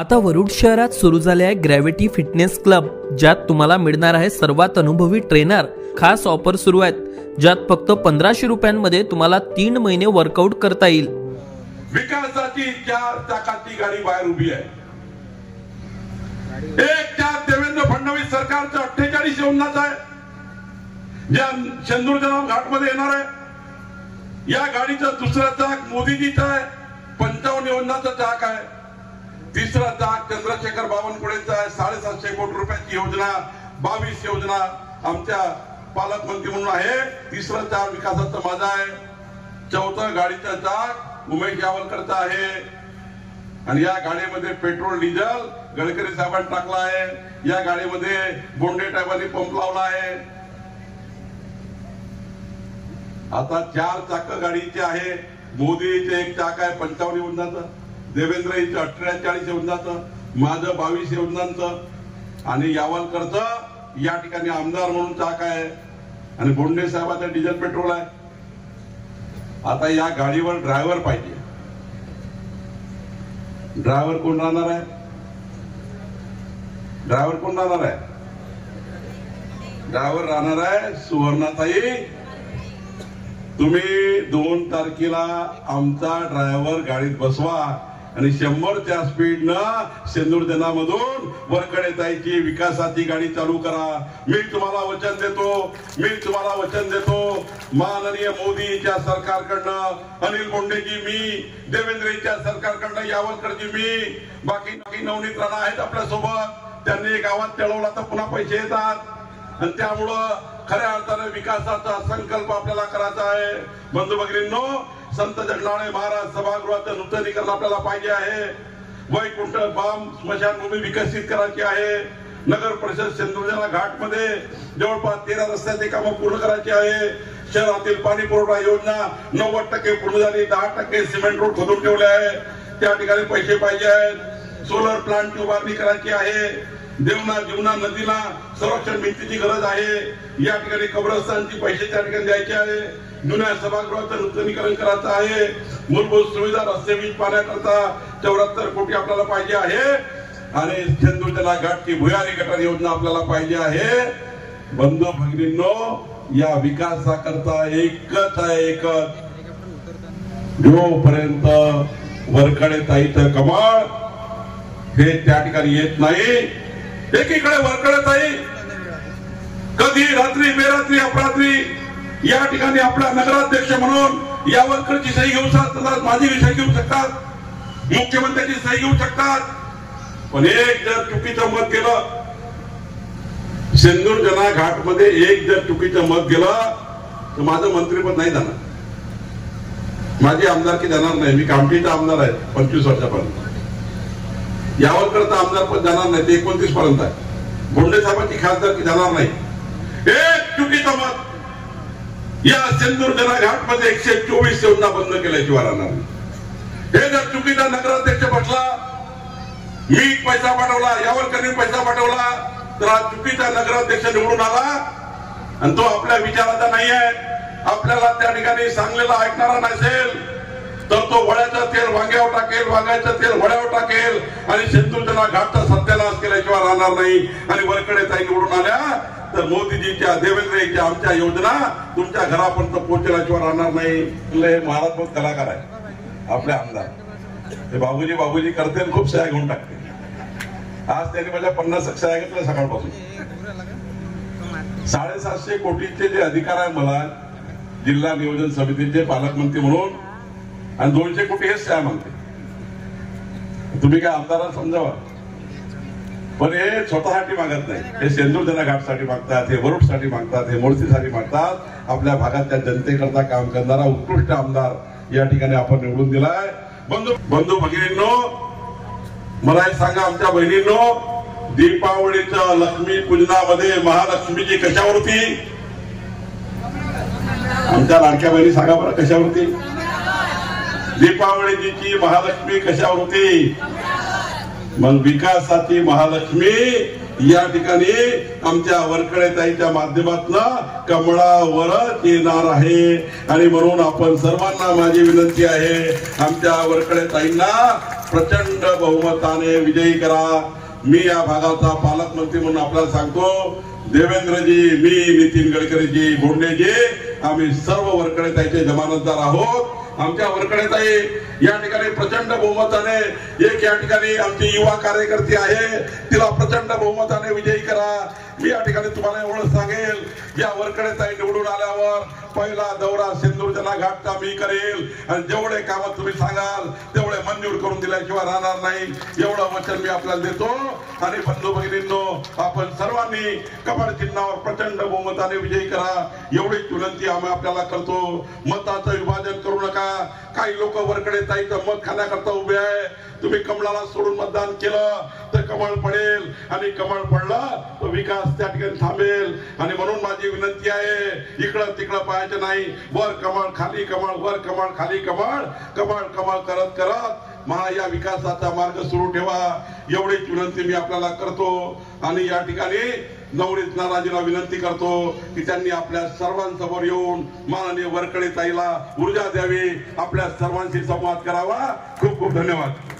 आता वरुड शहरात सुरू झाले आहे ग्रॅव्हिटी फिटनेस क्लब, ज्यात तुम्हाला मिळणार आहे सर्वात अनुभवी ट्रेनर. खास ऑफर सुरू आहेत, ज्यात फक्त 1500 रुपयांमध्ये तुम्हाला 3 महिने वर्कआउट करता येईल. विकासाची 4 चाकाची गाडी बाहेर उभी आहे. एक चाक देवेंद्र फडणवीस सरकारचं 48 योजनाचा आहे, ज्या शेंदूरजनाब घाट मध्ये येणार आहे. या गाडीचं दुसरा चाक मोदीजीचा आहे, 55 योजनाचा चाक आहे. तिसरा चाक चंद्रशेखर बावनकुळेचा आहे, 750 कोटी रुपयाची योजना, 22 योजना आमच्या पालकमंत्री म्हणून आहे. तिसरा चाक विकासाचा माझा आहे. चौथा गाडीचा चाक उमेश यावलकरचा आहे. आणि या गाडीमध्ये पेट्रोल डिझेल गडकरी साहेबांनी टाकला आहे. या गाडीमध्ये बोंडे साहेबांनी पंप लावला आहे. आता 4 चाक गाडीचे आहे. मोदीचे एक चाक आहे 55 योजनाचं, देवेंद्रजीचं 48 योजनाचं, माझं 22 योजनांचं आणि यावलकरचं या ठिकाणी आमदार म्हणून चाक आहे. आणि बोंडे साहेबाचं डिझेल पेट्रोल आहे. आता या गाडीवर ड्रायव्हर पाहिजे. ड्रायव्हर कोण राहणार आहे? ड्रायव्हर कोण राहणार आहे? ड्रायव्हर राहणार आहे सुवर्णाताई. तुम्ही 2 तारखेला आमचा ड्रायव्हर गाडीत बसवा आणि 100च्या स्पीडनं शेंदूरजनामधून वरकडे जायची विकासाची गाडी चालू करा. मी तुम्हाला वचन देतो माननीय मोदीच्या सरकारकडनं, अनिल बोंडेजी मी, देवेंद्रजीच्या सरकारकडनं यावलकरजी मी, बाकी नवनीत राणा आहेत आपल्या सोबत. त्यांनी गावात चळवला तर पुन्हा पैसे येतात आणि त्यामुळं खऱ्या अर्थाने विकासाचा संकल्प आपल्याला करायचा आहे. बंधू भगिनींनो, संत जगनाळे महाराज सभागृहाचं नूतनीकरण आपल्याला पाहिजे आहे. वैकुंठ बाम स्मशानभूमी विकसित करायची आहे. नगर परिषद शेंदूरजना घाट मध्ये जवळपास 13 रस्त्याची कामं पूर्ण करायची आहे. शहरातील पाणी पुरवठा योजना 90% पूर्ण झाली, 10% सिमेंट रोड खोदून ठेवले आहे. त्या ठिकाणी पैसे पाहिजे आहेत. सोलर प्लांटची उभारणी करायची आहे. देवना जीवना नदीला संरक्षण भिंतीची गरज आहे. या ठिकाणी कब्रस्तानची पैसे त्या ठिकाणी द्यायचे आहे. जुन्या सभागृहाचं नूतनीकरण करायचं आहे. मूलभूत सुविधा रस्ते वीज पाण्याकरता 74 कोटी आपल्याला पाहिजे आहे. आणि शेंदूरजना घाटची भुयारी गटार योजना आपल्याला पाहिजे आहे. बंधू भगिनींनो, या विकासाकरता एकच आहे, जोपर्यंत वरकडे ताईचं कमळ हे त्या ठिकाणी येत नाही. एकीकडे वरकडे ताई कधी रात्री बेरात्री अपरात्री या ठिकाणी आपला नगराध्यक्ष म्हणून यावलकरची सही घेऊ शकतात, माझी सही घेऊ शकतात, मुख्यमंत्र्यांची सही घेऊ शकतात. पण एक जर चुकीचं मत गेलं शेंदूरजना घाट मध्ये, एक जर चुकीचं मत गेलं तर माझं मंत्रीपद नाही जाणार, माझी आमदारकी जाणार नाही. मी कामठीचा आमदार आहे 25 वर्षापर्यंत. यावलकरचा आमदार पद जाणार नाही, ते 29 पर्यंत आहे. बोंडे साहेबांची खासदारकी जाणार नाही. एक चुकीचं मत या शेंदूरजना घाट मध्ये 124 योजना बंद केल्याशिवाय राहणार. हे जर चुकीचा नगराध्यक्ष बसला, मी पैसा पाठवला, यावलकरनी पैसा पाठवला, तर हा चुकीचा नगराध्यक्ष निवडून आला आणि तो आपल्या विचाराचा नाही आहे. आपल्याला त्या ठिकाणी सांगलेला ऐकणारा नसेल तर तो वड्याचं तेल वांग्यावर टाकेल, वांग्याचं तेल वड्यावर टाकेल आणि शेंदूरजना घाटचा सत्यानाश केल्याशिवाय राहणार नाही. आणि वरकडे ताई निवडून आल्या तर मोदीजीच्या, देवेंद्रजीच्या, आमच्या योजना तुमच्या घरापर्यंत पोहोचल्याशिवाय राहणार नाही. महाराज बहुत कलाकार आहे आपले आमदार. हे बाबूजी करते, खूप सह्या घेऊन टाकते. आज त्यांनी माझ्या 50 सह्या घेतल्या सकाळपासून. 750 कोटीचे जे अधिकार आहे मला जिल्हा नियोजन समितीचे पालकमंत्री म्हणून, आणि 200 कोटी हेच सह्या मागते. तुम्ही काय आमदारांना समजावा. पण हे स्वतःसाठी मागत नाही, हे शेंदूरजना घाटसाठी मागतात, हे वरुडसाठी मागतात, हे मोर्शीसाठी मागतात. आपल्या भागातल्या जनतेकरता काम करणारा उत्कृष्ट आमदार या ठिकाणी आपण निवडून दिलाय. बंधू भगिनींनो, मला एक सांगा आमच्या बहिणींनो, दीपावलीच्या लक्ष्मी पूजनामध्ये महालक्ष्मीची कशावरती? आमच्या लाडक्या बहिणी सांगा बरं कशावरती? दीपावलीची महालक्ष्मी कशावर होती? मग विकासाची महालक्ष्मी या ठिकाणी आमच्या वरकडे ताईच्या माध्यमातून कमळावरच येणार आहे. आणि म्हणून आपण सर्वांना माझी विनंती आहे, आमच्या वरकडे ताईंना प्रचंड बहुमताने विजयी करा। मी या भागाचा पालकमंत्री म्हणून आपल्याला सांगतो, देवेंद्रजी, मी, नितीन गडकरीजी, बोंडेजी, आम्ही सर्व वरकडेताईचे जमानतदार आहोत। आमच्या वरकडेताई या ठिकाणी प्रचंड बहुमताने, एक या ठिकाणी आमची युवा कार्यकर्ती आहे, तिला प्रचंड बहुमताने विजयी करा। मी या ठिकाणी तुम्हाला एवढं सांगेल, या वरकडेताई निवडून आल्यावर पहिला दौरा सिंदूरजना घाटचा मी करेल आणि जेवढे काम तुम्ही सांगाल तेवढे मंजूर करून दिल्याशिवाय राहणार नाही, एवढं वचन मी आपल्याला देतो। आणि बंधू भगिनींनो, आपण सर्वांनी कमळ चिन्हावर प्रचंड बहुमताने विजयी करा, एवढीच विनंती आम्ही आपल्याला करतो। मताचं विभाजन करू नका। काही लोक वरकडेताईचं मत खाण्याकरता उभे आहे। तुम्ही कमळाला सोडून मतदान केलं तर कमळ पडेल, आणि कमळ पडलं तर विकास त्या ठिकाणी थांबेल। आणि म्हणून माझी विनंती आहे, इकडं तिकडं पाहायचं नाही, वर कमळ खाली कमळ, वर कमळ खाली कमळ, कमळ कमळ करत करत या विकासाचा मार्ग सुरू ठेवा, एवढीच विनंती मी आपल्याला करतो। आणि या ठिकाणी नवनीत नाराजीला विनंती करतो की त्यांनी आपल्या सर्वांसमोर येऊन माननीय वरकडेताईला ऊर्जा द्यावी, आपल्या सर्वांशी संवाद करावा। खूप खूप धन्यवाद।